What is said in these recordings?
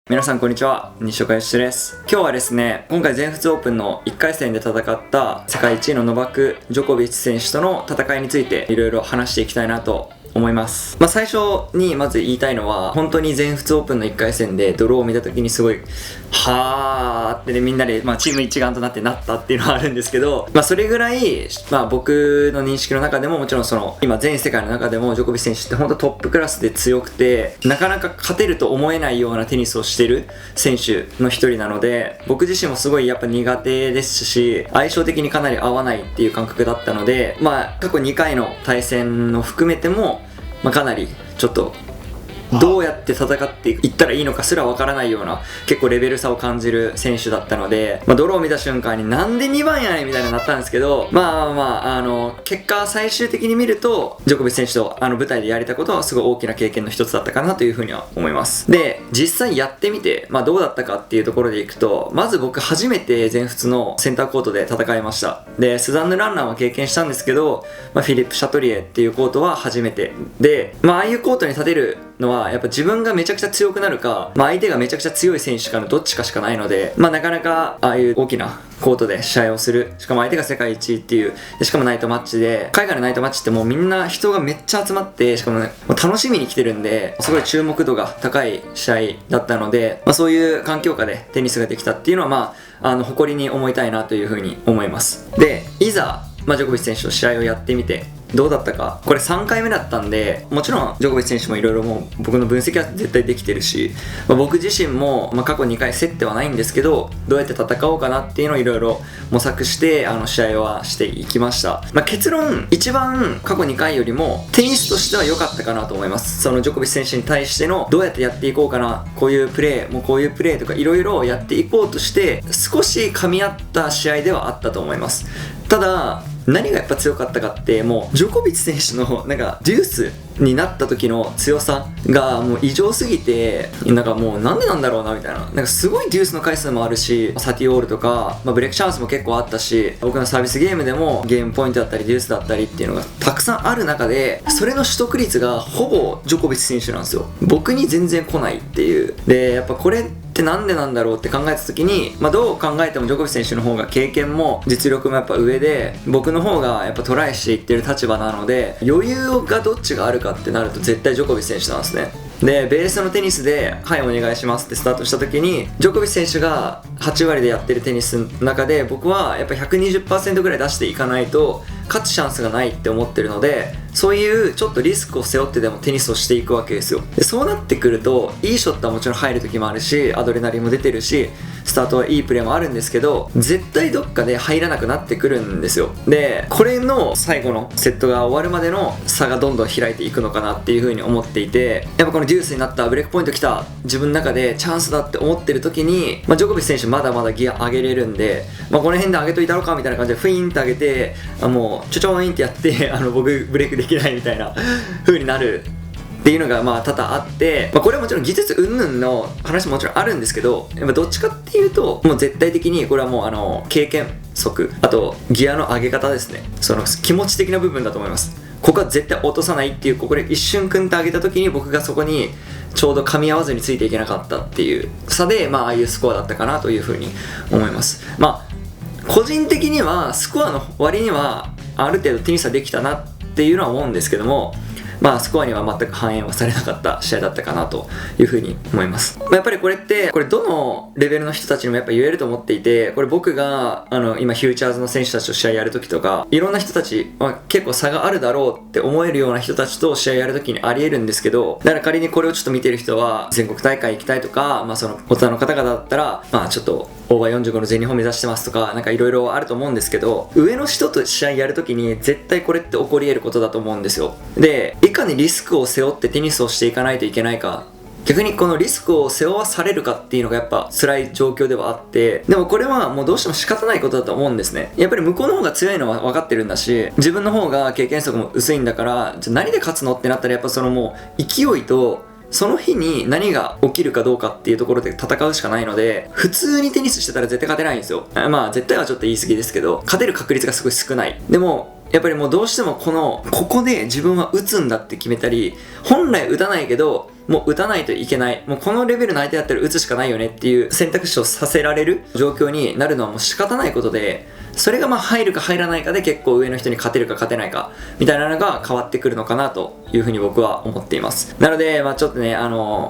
皆さんこんにちは、西岡義です。今日はですね、今回全仏オープンの1回戦で戦った世界1位のノバク・ジョコビッチ選手との戦いについていろいろ話していきたいなと思います。最初にまず言いたいのは、本当に全仏オープンの1回戦でドローを見た時にすごいはーってね、みんなで、チーム一丸となってなったっていうのはあるんですけど、それぐらい、僕の認識の中でももちろん今全世界の中でもジョコビッチ選手って本当トップクラスで強くて、なかなか勝てると思えないようなテニスをしてる選手の一人なので、僕自身もすごいやっぱ苦手ですし、相性的にかなり合わないっていう感覚だったので、過去2回の対戦を含めても、かなりちょっとどうやって戦っていったらいいのかすらわからないような結構レベル差を感じる選手だったので、ドローを見た瞬間になんで2番やねんみたいになったんですけど、結果最終的に見るとジョコビッチ選手と舞台でやれたことはすごい大きな経験の一つだったかなというふうには思います。で、実際やってみて、どうだったかっていうところでいくと、まず僕初めて全仏のセンターコートで戦いました。で、スザンヌ・ランナーは経験したんですけど、フィリップ・シャトリエっていうコートは初めてで、ああいうコートに立てるのはやっぱ自分がめちゃくちゃ強くなるか、相手がめちゃくちゃ強い選手かのどっちかしかないので、なかなかああいう大きなコートで試合をする、しかも相手が世界一位っていう、しかもナイトマッチで、海外のナイトマッチってもうみんな人がめっちゃ集まって、しかもね、楽しみに来てるんで、すごい注目度が高い試合だったので、そういう環境下でテニスができたっていうのは誇りに思いたいなというふうに思います。で、いざジョコビッチ選手と試合をやってみてどうだったか。これ3回目だったんで、もちろんジョコビッチ選手もいろいろもう僕の分析は絶対できてるし、僕自身も過去2回競ってはないんですけど、どうやって戦おうかなっていうのをいろいろ模索して試合はしていきました。結論、一番過去2回よりもテニスとしては良かったかなと思います。そのジョコビッチ選手に対してのどうやってやっていこうかな、こういうプレーもこういうプレーとかいろいろやっていこうとして少し噛み合った試合ではあったと思います。ただ何がやっぱ強かったかって、もうジョコビッチ選手のデュースになった時の強さがもう異常すぎて、もうなんでなんだろうなみたいな、すごいデュースの回数もあるし、サティオールとか、ブレイクチャンスも結構あったし、僕のサービスゲームでもゲームポイントだったりデュースだったりっていうのがたくさんある中で、それの取得率がほぼジョコビッチ選手なんですよ。僕に全然来ないっていう。で、やっぱこれってなんでなんだろうって考えた時に、どう考えてもジョコビッチ選手の方が経験も実力もやっぱ上で、僕の方がやっぱトライしていってる立場なので、余裕がどっちがあるかってなると絶対ジョコビッチ選手なんですね。で、ベースのテニスではいお願いしますってスタートした時に、ジョコビッチ選手が8割でやってるテニスの中で、僕はやっぱ 120% ぐらい出していかないと勝つチャンスがないって思ってるので、そういうちょっとリスクを背負ってでもテニスをしていくわけですよ。で、そうなってくるといいショットはもちろん入る時もあるし、アドレナリンも出てるし、スタートはいいプレーもあるんですけど、絶対どっかで入らなくなってくるんですよ。で、これの最後のセットが終わるまでの差がどんどん開いていくのかなっていう風に思っていて、やっぱこのデュースになったブレイクポイント来た、自分の中でチャンスだって思ってる時に、ジョコビッチ選手まだまだギア上げれるんで、この辺で上げといたろかみたいな感じでフイーンって上げて、もうちょちょーんってやって僕ブレイクできないみたいな風になるっていうのが多々あって、これはもちろん技術云々の話ももちろんあるんですけど、やっぱどっちかっていうともう絶対的にこれはもう経験則、あとギアの上げ方ですね。その気持ち的な部分だと思います。ここは絶対落とさないっていう、ここで一瞬組んで上げた時に僕がそこにちょうど噛み合わずについていけなかったっていう差で、ああいうスコアだったかなというふうに思います。個人的にはスコアの割にはある程度テニスはできたなっていうのは思うんですけども、スコアには全く反映はされなかった試合だったかなというふうに思います。やっぱりこれどのレベルの人たちにもやっぱ言えると思っていて、これ僕が今フューチャーズの選手たちと試合やるときとか、いろんな人たち、結構差があるだろうって思えるような人たちと試合やるときにあり得るんですけど、だから仮にこれをちょっと見てる人は全国大会行きたいとか、その大人の方々だったらちょっとオーバー45の全日本目指してますとか、いろいろあると思うんですけど、上の人と試合やるときに絶対これって起こり得ることだと思うんですよ。で、いかにリスクを背負ってテニスをしていかないといけないか、逆にこのリスクを背負わされるかっていうのがやっぱ辛い状況ではあって、でもこれはもうどうしても仕方ないことだと思うんですね。やっぱり向こうの方が強いのは分かってるんだし、自分の方が経験則も薄いんだから、じゃあ何で勝つのってなったら、やっぱそのもう勢いとその日に何が起きるかどうかっていうところで戦うしかないので、普通にテニスしてたら絶対勝てないんですよ。絶対はちょっと言い過ぎですけど、勝てる確率がすごい少ない。でもやっぱりもうどうしてもここで自分は打つんだって決めたり、本来打たないけどもう打たないといけない、もうこのレベルの相手だったら打つしかないよねっていう選択肢をさせられる状況になるのはもう仕方ないことで、それがまあ入るか入らないかで結構上の人に勝てるか勝てないかみたいなのが変わってくるのかなというふうに僕は思っています。なのでまあちょっとね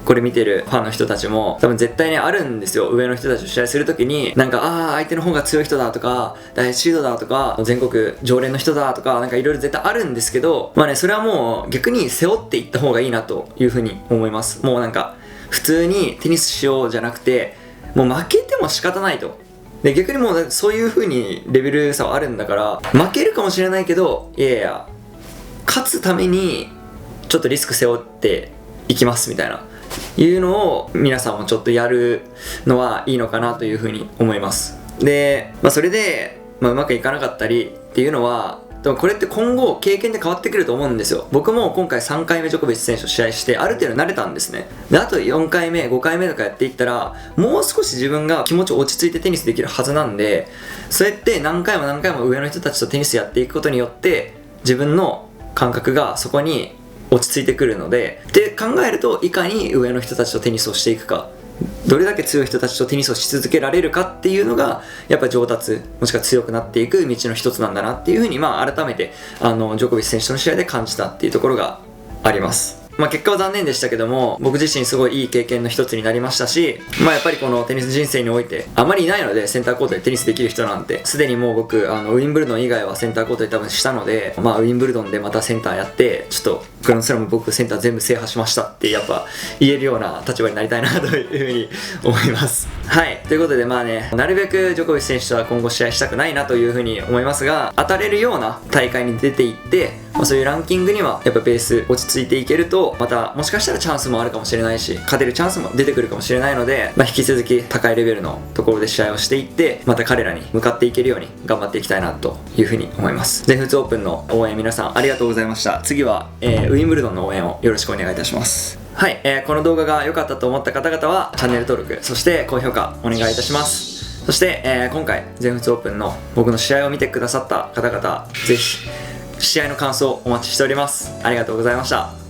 これ見てるファンの人たちも多分絶対にあるんですよ。上の人たちと試合するときになんか相手の方が強い人だとか第一シードだとか全国常連の人だとかなんかいろいろ絶対あるんですけど、まあねそれはもう逆に背負っていった方がいいなというふうに思います。もうなんか普通にテニスしようじゃなくて、もう負けても仕方ないと。で逆にもうそういう風にレベル差はあるんだから、負けるかもしれないけどいやいや勝つためにちょっとリスク背負っていきますみたいないうのを皆さんもちょっとやるのはいいのかなという風に思います。で、それで、うまくいかなかったりっていうのはでもこれって今後経験で変わってくると思うんですよ。僕も今回3回目ジョコビッチ選手と試合してある程度慣れたんですね。であと4回目5回目とかやっていったらもう少し自分が気持ち落ち着いてテニスできるはずなんで、そうやって何回も何回も上の人たちとテニスやっていくことによって自分の感覚がそこに落ち着いてくるので、って考えるといかに上の人たちとテニスをしていくか、どれだけ強い人たちとテニスをし続けられるかっていうのがやっぱ上達もしくは強くなっていく道の一つなんだなっていうふうに改めてジョコビッチ選手との試合で感じたっていうところがあります。結果は残念でしたけども僕自身すごいいい経験の一つになりましたし、やっぱりこのテニス人生においてあまりいないのでセンターコートでテニスできる人なんて、すでにもう僕ウィンブルドン以外はセンターコートで多分したので、ウィンブルドンでまたセンターやってちょっとグランドスラム僕センター全部制覇しましたってやっぱ言えるような立場になりたいなというふうに思います。はいということでなるべくジョコビッチ選手とは今後試合したくないなというふうに思いますが、当たれるような大会に出ていってそういうランキングにはやっぱベース落ち着いていけるとまたもしかしたらチャンスもあるかもしれないし勝てるチャンスも出てくるかもしれないので、引き続き高いレベルのところで試合をしていってまた彼らに向かっていけるように頑張っていきたいなというふうに思います。全仏オープンの応援皆さんありがとうございました。次は、ウィンブルドンの応援をよろしくお願いいたします。はい、この動画が良かったと思った方々はチャンネル登録そして高評価お願いいたします。そして、今回全仏オープンの僕の試合を見てくださった方々ぜひ試合の感想お待ちしております。ありがとうございました。